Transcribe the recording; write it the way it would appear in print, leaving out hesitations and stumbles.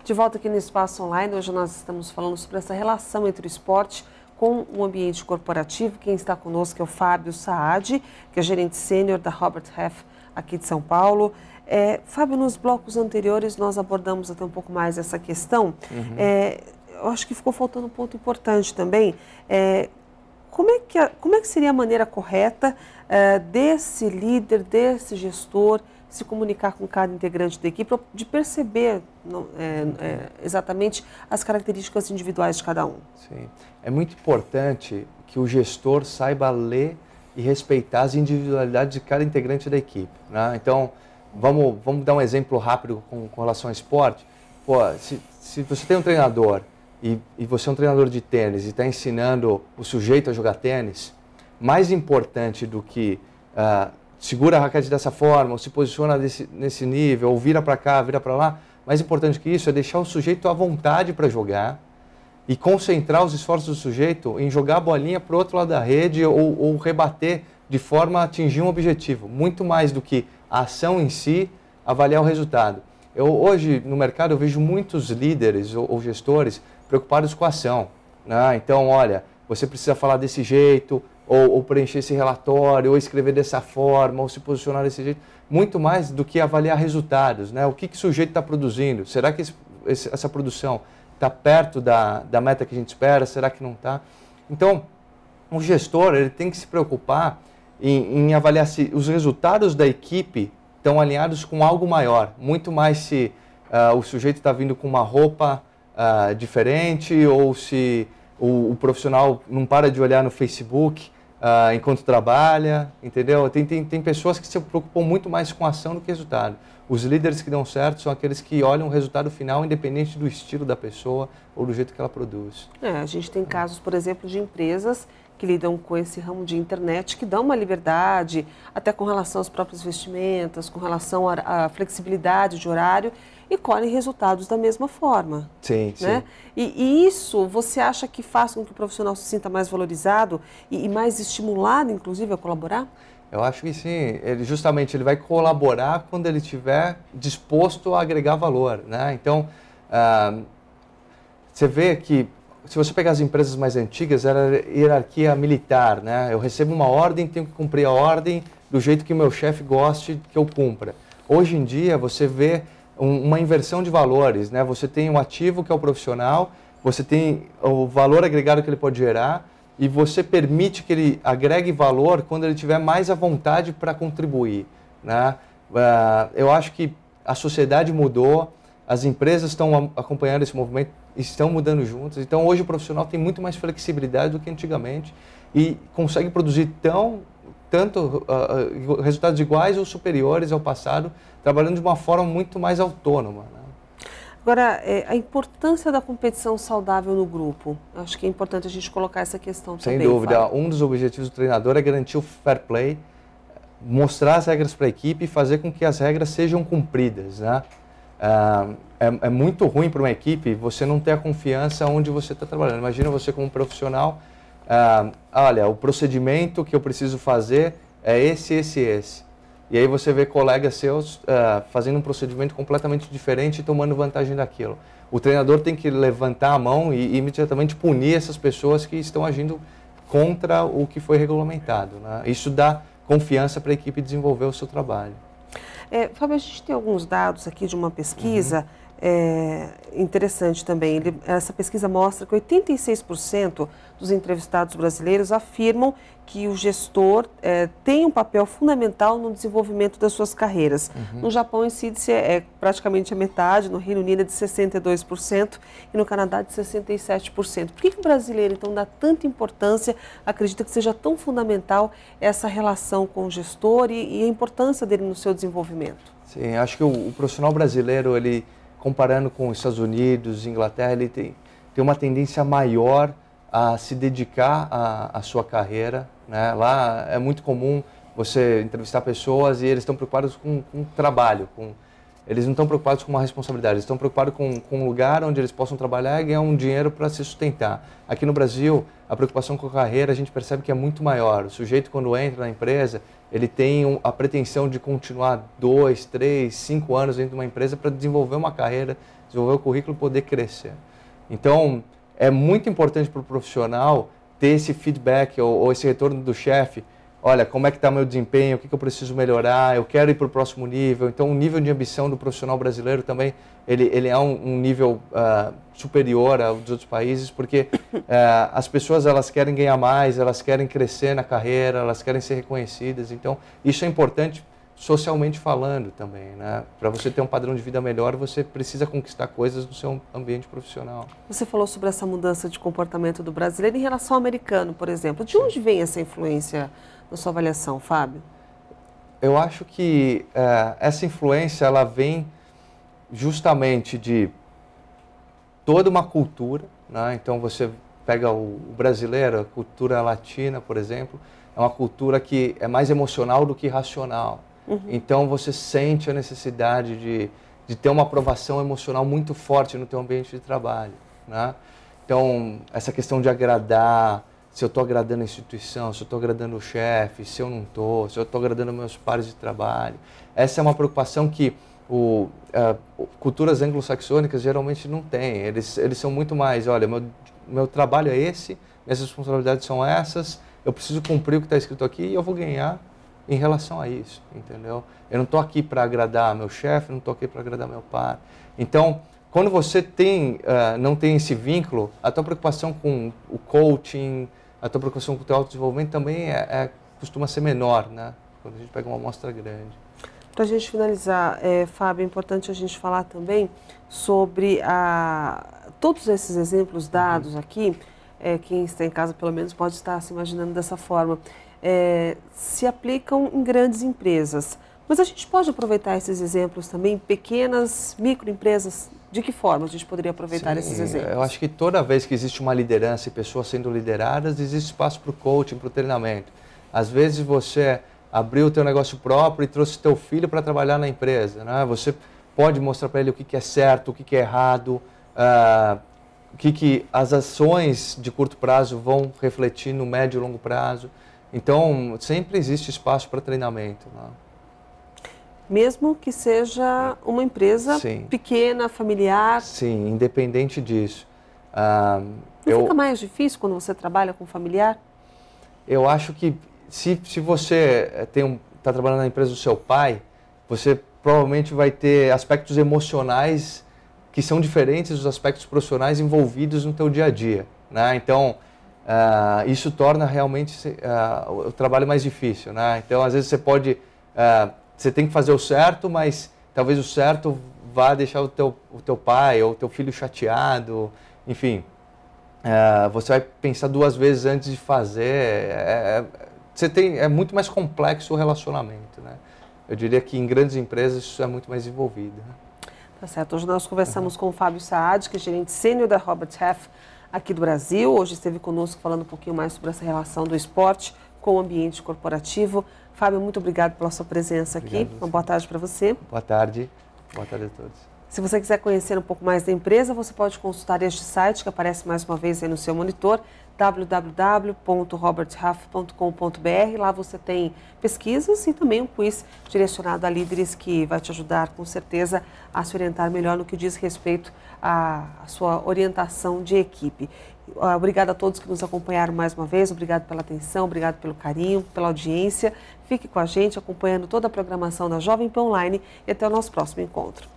De volta aqui no Espaço Online, hoje nós estamos falando sobre essa relação entre o esporte com o ambiente corporativo. Quem está conosco é o Fábio Saad, que é gerente sênior da Robert Half aqui de São Paulo. Fábio, nos blocos anteriores nós abordamos até um pouco mais essa questão. Eu acho que ficou faltando um ponto importante também. Como é que seria a maneira correta desse líder, desse gestor, se comunicar com cada integrante da equipe, de perceber exatamente as características individuais de cada um? Sim. É muito importante que o gestor saiba ler e respeitar as individualidades de cada integrante da equipe, né? Então, vamos dar um exemplo rápido com relação ao esporte. Pô, se você tem um treinador e você é um treinador de tênis e está ensinando o sujeito a jogar tênis, mais importante do que segura a raquete dessa forma, ou se posiciona nesse nível, ou vira para cá, vira para lá, mais importante que isso é deixar o sujeito à vontade para jogar e concentrar os esforços do sujeito em jogar a bolinha para o outro lado da rede ou rebater de forma a atingir um objetivo, muito mais do que a ação em si, avaliar o resultado. Hoje, no mercado, eu vejo muitos líderes ou gestores preocupados com a ação, né? Então, olha, você precisa falar desse jeito, ou preencher esse relatório, ou escrever dessa forma, ou se posicionar desse jeito, muito mais do que avaliar resultados, né? O que o sujeito está produzindo? Será que essa produção está perto da meta que a gente espera? Será que não está? Então, o gestor ele tem que se preocupar em avaliar se os resultados da equipe estão alinhados com algo maior, muito mais se o sujeito está vindo com uma roupa diferente, ou se o profissional não para de olhar no Facebook enquanto trabalha, entendeu? Tem pessoas que se preocupam muito mais com a ação do que resultado. Os líderes que dão certo são aqueles que olham o resultado final independente do estilo da pessoa ou do jeito que ela produz. A gente tem casos, por exemplo, de empresas que lidam com esse ramo de internet, que dão uma liberdade, até com relação às próprias vestimentas, com relação à flexibilidade de horário, e colhem resultados da mesma forma. Sim, né? sim. E isso, você acha que faz com que o profissional se sinta mais valorizado e mais estimulado, inclusive, a colaborar? Eu acho que sim. Ele vai colaborar quando ele estiver disposto a agregar valor, né? Então, você vê que, se você pegar as empresas mais antigas, era hierarquia militar, né? Eu recebo uma ordem, tenho que cumprir a ordem do jeito que o meu chefe goste que eu cumpra. Hoje em dia, você vê uma inversão de valores, né? Você tem um ativo que é o profissional, você tem o valor agregado que ele pode gerar e você permite que ele agregue valor quando ele tiver mais à vontade para contribuir, né? Eu acho que a sociedade mudou, as empresas estão acompanhando esse movimento, estão mudando juntas. Então, hoje o profissional tem muito mais flexibilidade do que antigamente e consegue produzir tanto resultados iguais ou superiores ao passado, trabalhando de uma forma muito mais autônoma, né? Agora, a importância da competição saudável no grupo. Acho que é importante a gente colocar essa questão também. Sem dúvida. Fábio. Um dos objetivos do treinador é garantir o fair play, mostrar as regras para a equipe e fazer com que as regras sejam cumpridas, né? É muito ruim para uma equipe você não ter a confiança onde você está trabalhando. Imagina você como profissional, olha, o procedimento que eu preciso fazer é esse. E aí você vê colegas seus fazendo um procedimento completamente diferente e tomando vantagem daquilo. O treinador tem que levantar a mão e imediatamente punir essas pessoas que estão agindo contra o que foi regulamentado, né? Isso dá confiança para a equipe desenvolver o seu trabalho. Fábio, a gente tem alguns dados aqui de uma pesquisa interessante também. Essa pesquisa mostra que 86% dos entrevistados brasileiros afirmam que o gestor tem um papel fundamental no desenvolvimento das suas carreiras. No Japão, o índice é praticamente a metade, no Reino Unido é de 62% e no Canadá de 67%. Por que o brasileiro, então, dá tanta importância, acredita que seja tão fundamental essa relação com o gestor e a importância dele no seu desenvolvimento? Sim, acho que o profissional brasileiro, ele, comparando com os Estados Unidos, Inglaterra, ele tem uma tendência maior a se dedicar à sua carreira, né? Lá é muito comum você entrevistar pessoas e eles estão preocupados com trabalho, eles não estão preocupados com uma responsabilidade, eles estão preocupados com um lugar onde eles possam trabalhar e ganhar um dinheiro para se sustentar. Aqui no Brasil, a preocupação com a carreira a gente percebe que é muito maior. O sujeito, quando entra na empresa, ele tem a pretensão de continuar 2, 3, 5 anos dentro de uma empresa para desenvolver uma carreira desenvolver o currículo e poder crescer. Então, é muito importante para o profissional ter esse feedback ou esse retorno do chefe. Olha, como é que está meu desempenho, o que eu preciso melhorar, eu quero ir para o próximo nível. Então, o nível de ambição do profissional brasileiro também, ele é um nível superior aos dos outros países, porque as pessoas elas querem ganhar mais, elas querem crescer na carreira, elas querem ser reconhecidas. Então, isso é importante socialmente falando também, né? Para você ter um padrão de vida melhor, você precisa conquistar coisas no seu ambiente profissional. Você falou sobre essa mudança de comportamento do brasileiro em relação ao americano, por exemplo. De onde vem essa influência na sua avaliação, Fábio? Eu acho que essa influência ela vem justamente de toda uma cultura, né? Então você pega o brasileiro, a cultura latina, por exemplo, é uma cultura que é mais emocional do que racional. Então você sente a necessidade de ter uma aprovação emocional muito forte no teu ambiente de trabalho, né? Então essa questão de agradar, se eu estou agradando a instituição, se eu estou agradando o chefe, se eu não estou, se eu estou agradando meus pares de trabalho, essa é uma preocupação que culturas anglo-saxônicas geralmente não têm. Eles são muito mais, olha, meu trabalho é esse, minhas responsabilidades são essas, eu preciso cumprir o que está escrito aqui e eu vou ganhar em relação a isso, entendeu? Eu não estou aqui para agradar meu chefe, não estou aqui para agradar meu par. Então, quando você não tem esse vínculo, a tua preocupação com o coaching, a tua preocupação com o teu autodesenvolvimento também costuma ser menor, né? Quando a gente pega uma amostra grande. Para a gente finalizar, Fábio, é importante a gente falar também sobre todos esses exemplos dados aqui, quem está em casa pelo menos pode estar se imaginando dessa forma, se aplicam em grandes empresas. Mas a gente pode aproveitar esses exemplos também em pequenas, microempresas? De que forma a gente poderia aproveitar esses exemplos? Eu acho que toda vez que existe uma liderança e pessoas sendo lideradas, existe espaço para o coaching, para o treinamento. Às vezes você abriu o teu negócio próprio e trouxe teu filho para trabalhar na empresa, né? Você pode mostrar para ele o que é certo, o que é errado, o que as ações de curto prazo vão refletir no médio e longo prazo. Então, sempre existe espaço para treinamento, né? Mesmo que seja uma empresa pequena, familiar? Sim, independente disso. Não fica mais difícil quando você trabalha com familiar? Eu acho que se você está trabalhando na empresa do seu pai, você provavelmente vai ter aspectos emocionais que são diferentes dos aspectos profissionais envolvidos no teu dia a dia, né? Então, isso torna realmente o trabalho mais difícil, né? Então, às vezes você tem que fazer o certo, mas talvez o certo vá deixar o teu pai ou o teu filho chateado, enfim. Você vai pensar duas vezes antes de fazer. É muito mais complexo o relacionamento, né? Eu diria que em grandes empresas isso é muito mais desenvolvido, né? Tá certo. Hoje nós conversamos com o Fábio Saad, que é gerente sênior da Robert Half aqui do Brasil. Hoje esteve conosco falando um pouquinho mais sobre essa relação do esporte com o ambiente corporativo. Fábio, muito obrigado pela sua presença aqui. Uma boa tarde para você. Boa tarde. Boa tarde a todos. Se você quiser conhecer um pouco mais da empresa, você pode consultar este site que aparece mais uma vez aí no seu monitor, www.roberthalf.com.br. Lá você tem pesquisas e também um quiz direcionado a líderes que vai te ajudar, com certeza, a se orientar melhor no que diz respeito à sua orientação de equipe. Obrigada a todos que nos acompanharam mais uma vez, obrigado pela atenção, obrigado pelo carinho, pela audiência. Fique com a gente acompanhando toda a programação da Jovem Pan Online e até o nosso próximo encontro.